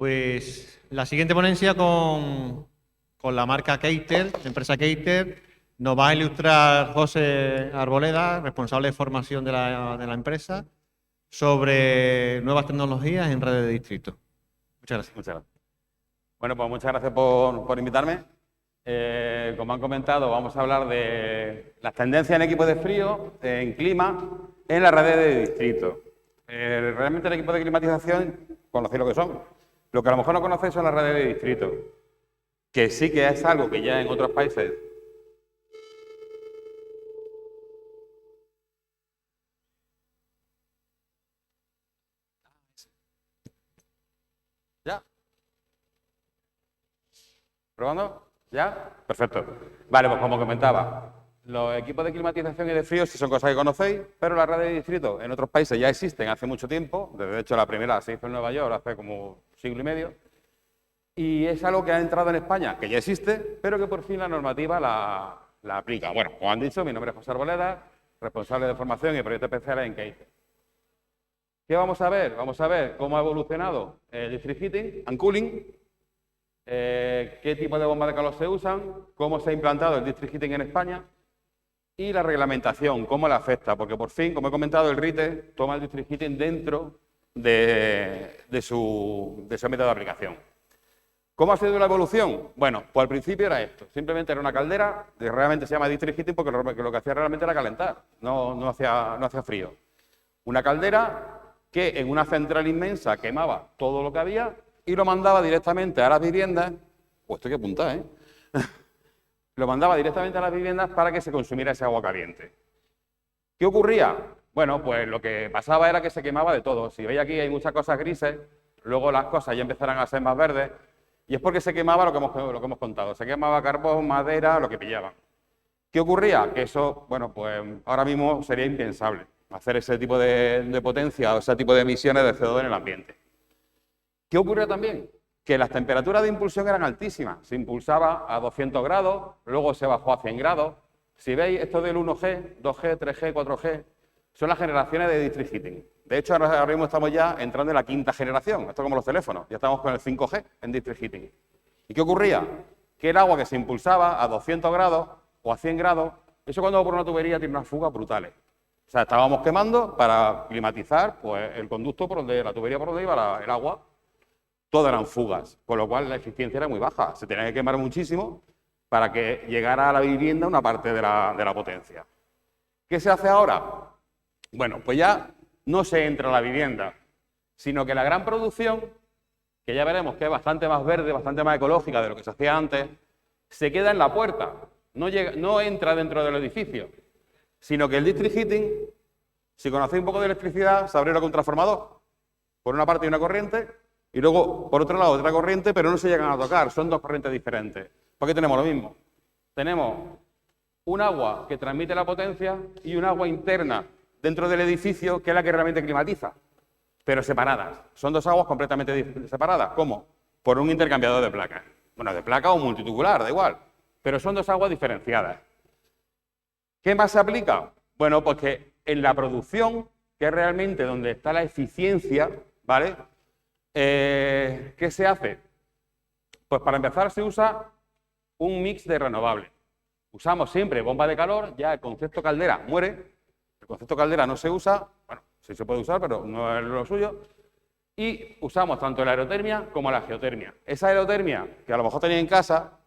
Pues la siguiente ponencia con la marca Keiter, la empresa Keiter, nos va a ilustrar José Arboleda, responsable de formación de la empresa, sobre nuevas tecnologías en redes de distrito. Muchas gracias. Muchas gracias. Bueno, pues muchas gracias por invitarme. Como han comentado, vamos a hablar de las tendencias en equipos de frío, en clima, en las redes de distrito. Realmente el equipo de climatización, conocéis lo que son. Lo que a lo mejor no conocéis son las redes de distrito, que sí que es algo que ya en otros países ¿Ya? ¿Probando? ¿Ya? Perfecto. Vale, pues como comentaba, los equipos de climatización y de frío sí son cosas que conocéis, pero las redes de distrito en otros países ya existen hace mucho tiempo. De hecho, la primera se hizo en Nueva York hace como siglo y medio. Y es algo que ha entrado en España, que ya existe, pero que por fin la normativa la aplica. Bueno, como han dicho, mi nombre es José Arboleda, responsable de formación y proyectos especiales en Keiter. ¿Qué vamos a ver? Vamos a ver cómo ha evolucionado el district heating and cooling, qué tipo de bombas de calor se usan, cómo se ha implantado el district heating en España y la reglamentación, cómo le afecta, porque por fin, como he comentado, el RITE toma el district heating dentro de su método de aplicación. ¿Cómo ha sido la evolución? Bueno, pues al principio era esto, simplemente era una caldera, que realmente se llama district heating porque lo que hacía realmente era calentar, no hacía frío. Una caldera que en una central inmensa quemaba todo lo que había y lo mandaba directamente a las viviendas, pues esto hay que apuntar, ¿eh? Lo mandaba directamente a las viviendas para que se consumiera ese agua caliente. ¿Qué ocurría? Bueno, pues lo que pasaba era que se quemaba de todo. Si veis aquí hay muchas cosas grises, luego las cosas ya empezarán a ser más verdes, y es porque se quemaba lo que hemos contado. Se quemaba carbón, madera, lo que pillaban. ¿Qué ocurría? Que eso, bueno, pues ahora mismo sería impensable hacer ese tipo de potencia o ese tipo de emisiones de CO2 en el ambiente. ¿Qué ocurrió también? Que las temperaturas de impulsión eran altísimas. Se impulsaba a 200 grados, luego se bajó a 100 grados. Si veis, esto del 1G, 2G, 3G, 4G, son las generaciones de district heating. De hecho, ahora mismo estamos ya entrando en la quinta generación. Esto es como los teléfonos. Ya estamos con el 5G en district heating. ¿Y qué ocurría? Que el agua que se impulsaba a 200 grados o a 100 grados, eso cuando va por una tubería tiene unas fugas brutales. O sea, estábamos quemando para climatizar pues, el conducto por donde, la tubería por donde iba el agua. Todo eran fugas, con lo cual la eficiencia era muy baja. Se tenía que quemar muchísimo para que llegara a la vivienda una parte de la potencia. ¿Qué se hace ahora? Bueno, pues ya no se entra a la vivienda, sino que la gran producción, que ya veremos que es bastante más verde, bastante más ecológica de lo que se hacía antes, se queda en la puerta, no entra dentro del edificio, sino que el district heating, si conocéis un poco de electricidad, sabréis lo que es un transformador. Por una parte hay una corriente y luego por otro lado otra corriente, pero no se llegan a tocar, son dos corrientes diferentes. ¿Por qué tenemos lo mismo? Tenemos un agua que transmite la potencia y un agua interna dentro del edificio que es la que realmente climatiza, pero separadas. Son dos aguas completamente separadas. ¿Cómo? Por un intercambiador de placas. Bueno, de placa o multitubular, da igual, pero son dos aguas diferenciadas. ¿Qué más se aplica? Bueno, pues que en la producción, que es realmente donde está la eficiencia, ¿vale? ¿Qué se hace? Pues para empezar se usa un mix de renovables. Usamos siempre bomba de calor, ya el concepto caldera muere, el concepto caldera no se usa, bueno, sí se puede usar, pero no es lo suyo, y usamos tanto la aerotermia como la geotermia. Esa aerotermia, que a lo mejor tenéis en casa,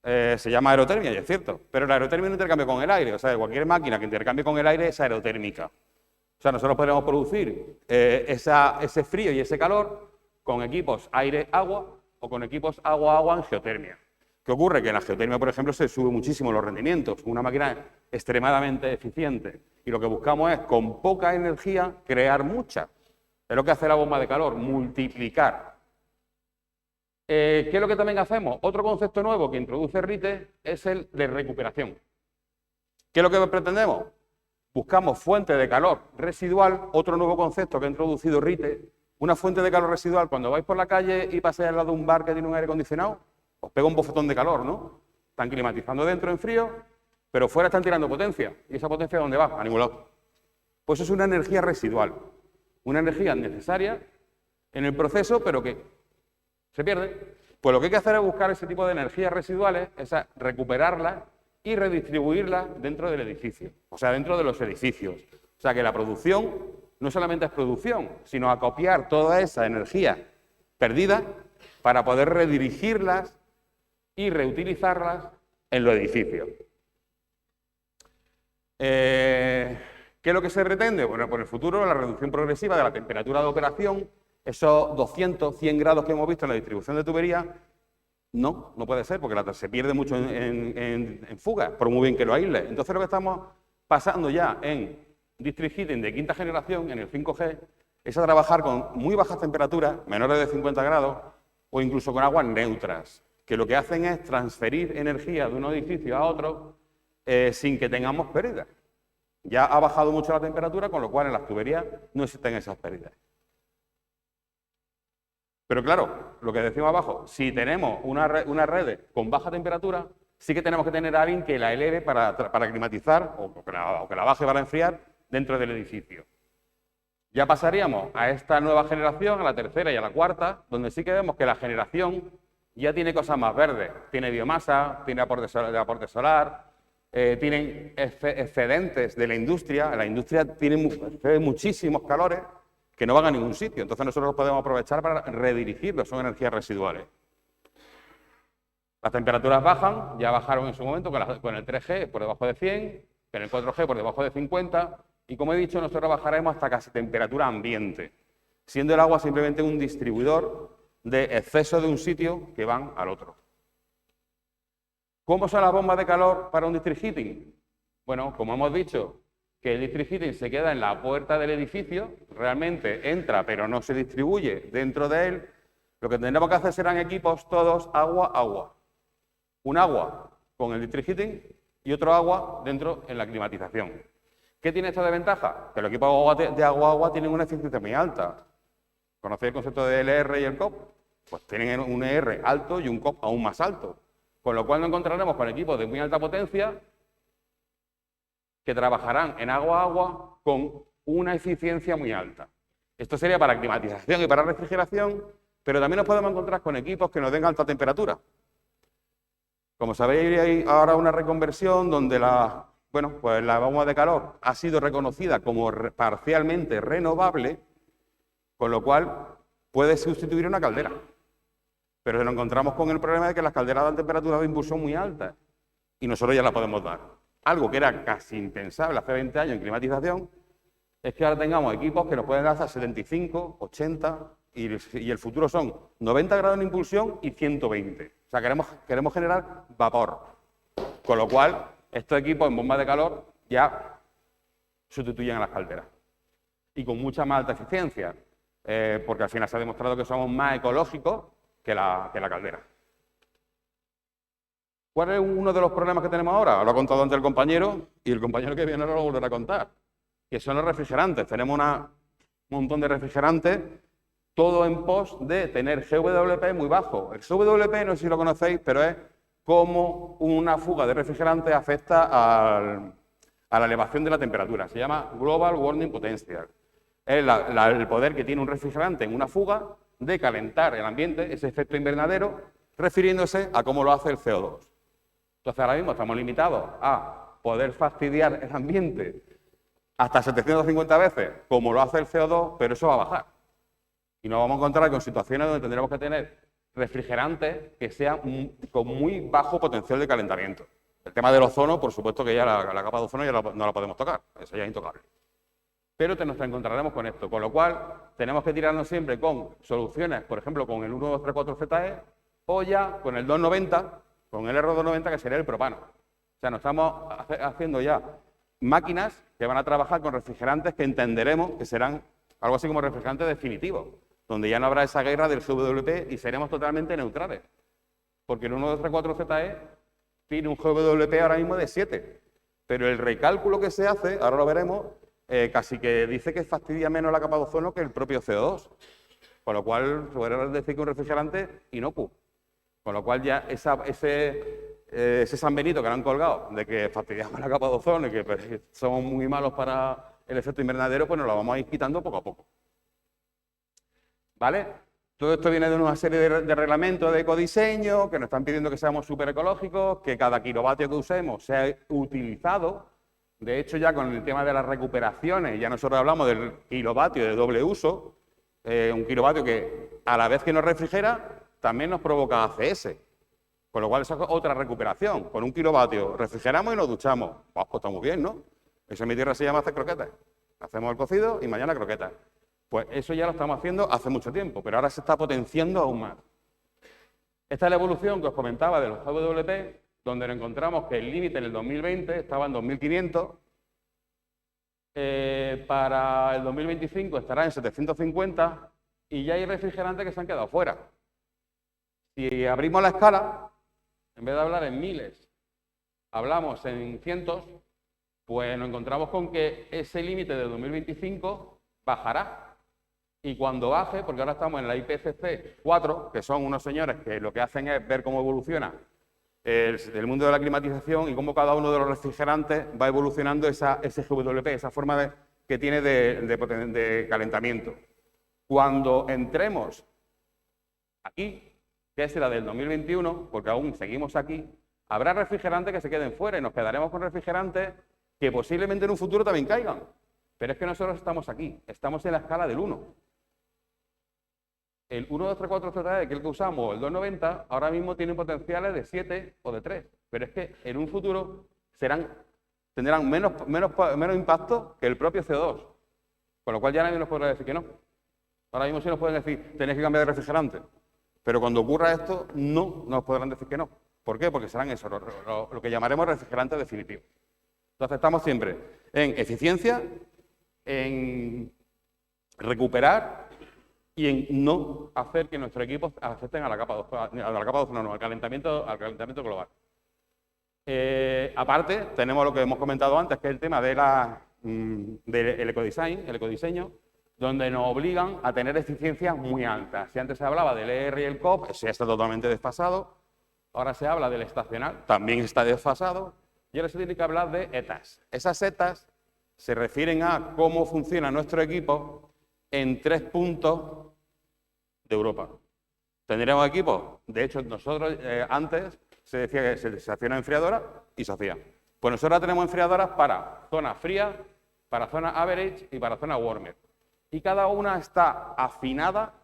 se llama aerotermia, y es cierto, pero la aerotermia no intercambia con el aire, o sea, cualquier máquina que intercambie con el aire es aerotérmica. O sea, nosotros podemos producir ese frío y ese calor con equipos aire-agua o con equipos agua-agua en geotermia. ¿Qué ocurre? Que en la geotermia, por ejemplo, se sube muchísimo los rendimientos, una máquina extremadamente eficiente, y lo que buscamos es, con poca energía, crear mucha. Es lo que hace la bomba de calor, multiplicar. ¿Qué es lo que también hacemos? Otro concepto nuevo que introduce RITE es el de recuperación. ¿Qué es lo que pretendemos? Buscamos fuente de calor residual, otro nuevo concepto que ha introducido RITE, una fuente de calor residual. Cuando vais por la calle y pasáis al lado de un bar que tiene un aire acondicionado, os pega un bofetón de calor, ¿no? Están climatizando dentro en frío, pero fuera están tirando potencia. ¿Y esa potencia dónde va? A ningún lado. Pues eso es una energía residual, una energía necesaria en el proceso, pero que Se pierde. Pues lo que hay que hacer es buscar ese tipo de energías residuales, recuperarlas y redistribuirlas dentro del edificio, o sea, dentro de los edificios. O sea, que la producción no solamente es producción, sino acopiar toda esa energía perdida para poder redirigirlas y reutilizarlas en los edificios. ¿Qué es lo que se pretende? Bueno, por el futuro, la reducción progresiva de la temperatura de operación, esos 200, 100 grados que hemos visto en la distribución de tubería, no puede ser, porque se pierde mucho en fuga, por muy bien que lo aísle. Entonces, lo que estamos pasando ya en District Heating de quinta generación, en el 5G, es a trabajar con muy bajas temperaturas, menores de 50 grados, o incluso con aguas neutras, que lo que hacen es transferir energía de un edificio a otro sin que tengamos pérdidas. Ya ha bajado mucho la temperatura, con lo cual en las tuberías no existen esas pérdidas. Pero claro, lo que decimos abajo, si tenemos una red con baja temperatura, sí que tenemos que tener a alguien que la eleve para climatizar o que la baje para enfriar dentro del edificio. Ya pasaríamos a esta nueva generación, a la tercera y a la cuarta, donde sí que vemos que la generación ya tiene cosas más verdes. Tiene biomasa, tiene aporte solar, tienen excedentes de la industria. La industria tiene muchísimos calores que no van a ningún sitio. Entonces nosotros los podemos aprovechar para redirigirlos, son energías residuales. Las temperaturas bajan, ya bajaron en su momento con el 3G por debajo de 100, con el 4G por debajo de 50, y como he dicho, nosotros bajaremos hasta casi temperatura ambiente, siendo el agua simplemente un distribuidor de exceso de un sitio que van al otro. ¿Cómo son las bombas de calor para un district heating? Bueno, como hemos dicho, que el district heating se queda en la puerta del edificio, realmente entra pero no se distribuye dentro de él, lo que tendremos que hacer serán equipos todos agua-agua. Un agua con el district heating y otro agua dentro en la climatización. ¿Qué tiene esto de ventaja? Que los equipos de agua-agua tienen una eficiencia muy alta. ¿Conocéis el concepto de LR y el COP? Pues tienen un ER alto y un COP aún más alto. Con lo cual nos encontraremos con equipos de muy alta potencia que trabajarán en agua-agua con una eficiencia muy alta. Esto sería para climatización y para refrigeración, pero también nos podemos encontrar con equipos que nos den alta temperatura. Como sabéis, hay ahora una reconversión donde la bomba de calor ha sido reconocida como parcialmente renovable, con lo cual puede sustituir una caldera. Pero nos encontramos con el problema de que las calderas dan temperaturas de impulsión muy altas y nosotros ya la podemos dar. Algo que era casi impensable hace 20 años en climatización es que ahora tengamos equipos que nos pueden dar hasta 75, 80 y el futuro son 90 grados en impulsión y 120. O sea, queremos generar vapor. Con lo cual, estos equipos en bombas de calor ya sustituyen a las calderas. Y con mucha más alta eficiencia, porque al final se ha demostrado que somos más ecológicos que la caldera. ¿Cuál es uno de los problemas que tenemos ahora? Lo ha contado antes el compañero y el compañero que viene ahora lo volverá a contar, que son los refrigerantes. Tenemos un montón de refrigerantes, todo en pos de tener GWP muy bajo. El GWP, no sé si lo conocéis, pero es cómo una fuga de refrigerante afecta a la elevación de la temperatura. Se llama Global Warming Potential. Es el poder que tiene un refrigerante en una fuga de calentar el ambiente, ese efecto invernadero, refiriéndose a cómo lo hace el CO2. Entonces, ahora mismo estamos limitados a poder fastidiar el ambiente hasta 750 veces, como lo hace el CO2, pero eso va a bajar. Y nos vamos a encontrar con situaciones donde tendremos que tener refrigerantes que sean con muy bajo potencial de calentamiento. El tema del ozono, por supuesto que ya la capa de ozono ya no la podemos tocar, eso ya es intocable. Pero nos encontraremos con esto, con lo cual tenemos que tirarnos siempre con soluciones, por ejemplo, con el 1234ZE o ya con el 290, con el R290, que sería el propano. O sea, nos estamos haciendo ya máquinas que van a trabajar con refrigerantes que entenderemos que serán algo así como refrigerantes definitivos, donde ya no habrá esa guerra del GWP y seremos totalmente neutrales. Porque el 1234ZE tiene un GWP ahora mismo de 7, pero el recálculo que se hace, ahora lo veremos, casi que dice que fastidia menos la capa de ozono que el propio CO2. Con lo cual, se podría decir que un refrigerante inocuo. Con lo cual ya ese San Benito que nos han colgado de que fastidiamos la capa de ozono y que somos muy malos para el efecto invernadero, pues nos lo vamos a ir quitando poco a poco. ¿Vale? Todo esto viene de una serie de reglamentos de ecodiseño que nos están pidiendo que seamos súper ecológicos, que cada kilovatio que usemos sea utilizado. De hecho, ya con el tema de las recuperaciones, ya nosotros hablamos del kilovatio de doble uso, un kilovatio que a la vez que nos refrigera, también nos provoca ACS. Con lo cual, esa es otra recuperación. Con 1 kilovatio refrigeramos y nos duchamos. Pues está muy bien, ¿no? Eso en mi tierra se llama hacer croquetas. Hacemos el cocido y mañana croquetas. Pues eso ya lo estamos haciendo hace mucho tiempo, pero ahora se está potenciando aún más. Esta es la evolución que os comentaba de los GWP, donde nos encontramos que el límite en el 2020 estaba en 2.500, para el 2025 estará en 750 y ya hay refrigerantes que se han quedado fuera. Si abrimos la escala, en vez de hablar en miles, hablamos en cientos, pues nos encontramos con que ese límite de 2025 bajará. Y cuando baje, porque ahora estamos en la IPCC 4, que son unos señores que lo que hacen es ver cómo evoluciona el mundo de la climatización y cómo cada uno de los refrigerantes va evolucionando ese GWP, esa forma que tiene de calentamiento. Cuando entremos aquí, que es la del 2021, porque aún seguimos aquí, habrá refrigerantes que se queden fuera y nos quedaremos con refrigerantes que posiblemente en un futuro también caigan. Pero es que nosotros estamos aquí, estamos en la escala del 1. El 1, 2, 3, 4 ZD, que es el que usamos, o el 290, ahora mismo tienen potenciales de 7 o de 3. Pero es que en un futuro tendrán menos impacto que el propio CO2. Con lo cual ya nadie nos podrá decir que no. Ahora mismo sí nos pueden decir, tenéis que cambiar de refrigerante. Pero cuando ocurra esto, no nos podrán decir que no. ¿Por qué? Porque serán eso, lo que llamaremos refrigerante definitivo. Entonces estamos siempre en eficiencia, en recuperar y en no hacer que nuestros equipos afecten a la capa 2, al calentamiento global. Aparte, tenemos lo que hemos comentado antes, que es el tema del ecodiseño, donde nos obligan a tener eficiencias muy altas. Si antes se hablaba del ER y el COP, eso ya está totalmente desfasado. Ahora se habla del estacional, también está desfasado. Y ahora se tiene que hablar de ETAs. Esas ETAs se refieren a cómo funciona nuestro equipo en 3 puntos de Europa. Tendríamos equipos, de hecho nosotros antes se decía que se hacía una enfriadora y se hacía. Pues nosotros tenemos enfriadoras para zona fría, para zona average y para zona warmer. Y cada una está afinada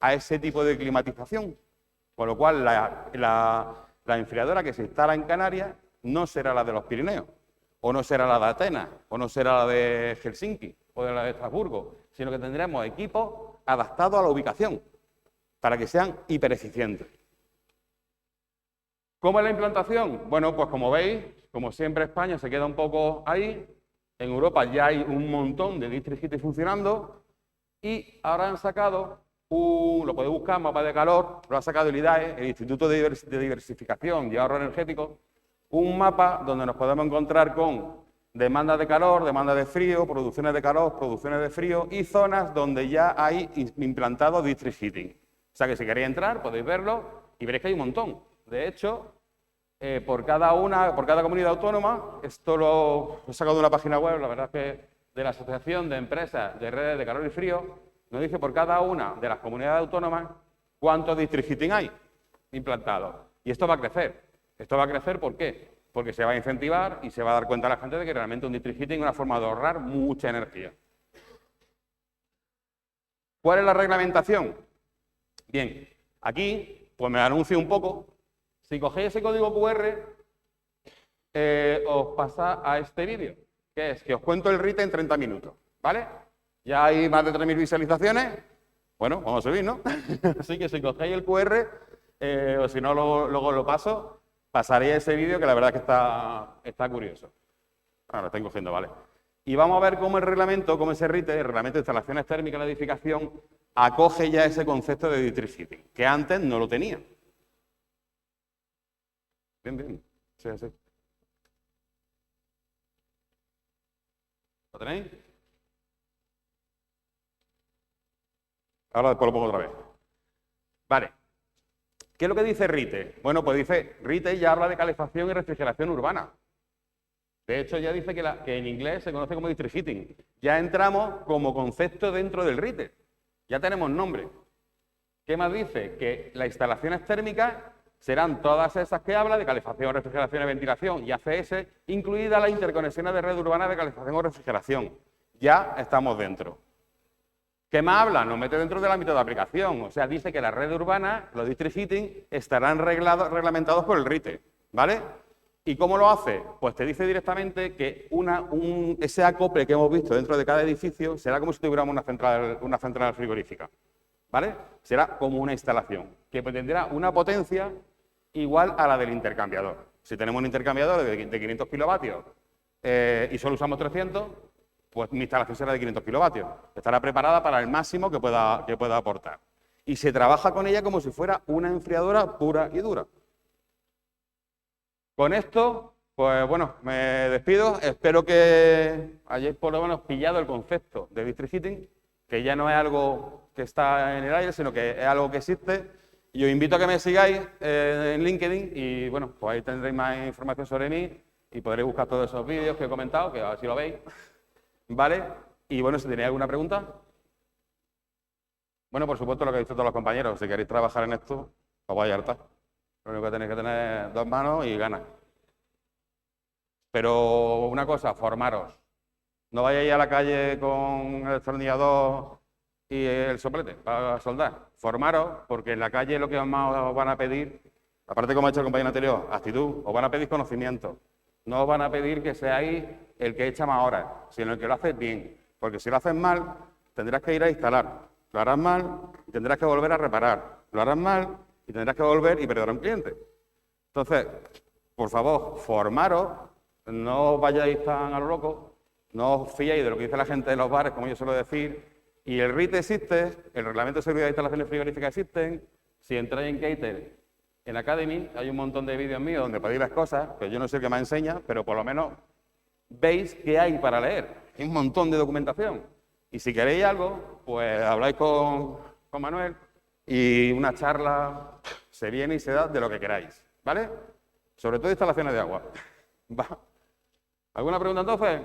a ese tipo de climatización. Con lo cual la enfriadora que se instala en Canarias no será la de los Pirineos, o no será la de Atenas, o no será la de Helsinki, o de la de Estrasburgo, sino que tendremos equipos adaptados a la ubicación, para que sean hipereficientes. ¿Cómo es la implantación? Bueno, pues como veis, como siempre España se queda un poco ahí, en Europa ya hay un montón de district heating funcionando, y ahora han sacado, lo podéis buscar, mapa de calor, lo ha sacado el IDAE, el Instituto de Diversificación y Ahorro Energético, un mapa donde nos podemos encontrar con demanda de calor, demanda de frío, producciones de calor, producciones de frío y zonas donde ya hay implantado district heating. O sea que si queréis entrar podéis verlo y veréis que hay un montón. De hecho, por cada comunidad autónoma, esto lo he sacado de una página web, la verdad es que de la Asociación de Empresas de Redes de Calor y Frío, nos dice por cada una de las comunidades autónomas cuántos district heating hay implantados. Y esto va a crecer. Esto va a crecer, ¿por qué? Porque se va a incentivar y se va a dar cuenta a la gente de que realmente un district heating es una forma de ahorrar mucha energía. ¿Cuál es la reglamentación? Bien, aquí pues me anuncio un poco. Si cogéis ese código QR, os pasa a este vídeo, que es que os cuento el RITE en 30 minutos, ¿vale? Ya hay más de 3.000 visualizaciones. Bueno, vamos a subir, ¿no? Así que si cogéis el QR, o si no, luego lo paso. Pasaré ese vídeo que la verdad es que está curioso. Ahora lo estoy cogiendo, vale. Y vamos a ver cómo el reglamento, cómo ese RITE, el reglamento de instalaciones térmicas en la edificación, acoge ya ese concepto de district heating, que antes no lo tenía. Bien, bien. Sí, sí. ¿Lo tenéis? Ahora después lo pongo otra vez. Vale. ¿Qué es lo que dice RITE? Bueno, pues dice, RITE ya habla de calefacción y refrigeración urbana. De hecho, ya dice que en inglés se conoce como district heating. Ya entramos como concepto dentro del RITE. Ya tenemos nombre. ¿Qué más dice? Que las instalaciones térmicas serán todas esas que habla de calefacción, refrigeración y ventilación y ACS, incluidas las interconexiones de red urbana de calefacción o refrigeración. Ya estamos dentro. ¿Qué más habla? Nos mete dentro del ámbito de aplicación. O sea, dice que la red urbana, los district heating, estarán reglamentados por el RITE, ¿vale? ¿Y cómo lo hace? Pues te dice directamente que ese acople que hemos visto dentro de cada edificio será como si tuviéramos una central frigorífica, ¿vale? Será como una instalación, que tendrá una potencia igual a la del intercambiador. Si tenemos un intercambiador de 500 kilovatios y solo usamos 300, pues mi instalación será de 500 kilovatios. Estará preparada para el máximo que pueda aportar. Y se trabaja con ella como si fuera una enfriadora pura y dura. Con esto, pues bueno, me despido. Espero que hayáis por lo menos pillado el concepto de district heating, que ya no es algo que está en el aire, sino que es algo que existe. Y os invito a que me sigáis en LinkedIn y bueno, pues ahí tendréis más información sobre mí y podréis buscar todos esos vídeos que he comentado, que a ver si lo veis. ¿Vale? Y bueno, si tenéis alguna pregunta. Bueno, por supuesto, lo que han dicho todos los compañeros, si queréis trabajar en esto, os vais a hartar. Lo único que tenéis que tener 2 manos y ganas. Pero una cosa, formaros. No vayáis a la calle con el destornillador y el soplete para soldar. Formaros, porque en la calle lo que más os van a pedir, aparte como ha hecho el compañero anterior, actitud, os van a pedir conocimiento. No os van a pedir que seáis el que echa más horas, sino el que lo haces bien. Porque si lo haces mal, tendrás que ir a instalar. Lo harás mal y tendrás que volver a reparar. Lo harás mal y tendrás que volver y perder a un cliente. Entonces, por favor, formaros, no vayáis tan a lo loco, no os fiéis de lo que dice la gente de los bares, como yo suelo decir, y el RIT existe, el Reglamento de Seguridad de Instalaciones Frigoríficas existen. Si entráis en Cater, en Academy, hay un montón de vídeos míos donde podéis ver cosas, que yo no sé el que me enseña, pero por lo menos veis qué hay para leer. Hay un montón de documentación. Y si queréis algo, pues habláis con Manuel y una charla se viene y se da de lo que queráis, ¿vale? Sobre todo instalaciones de agua. ¿Va? ¿Alguna pregunta entonces?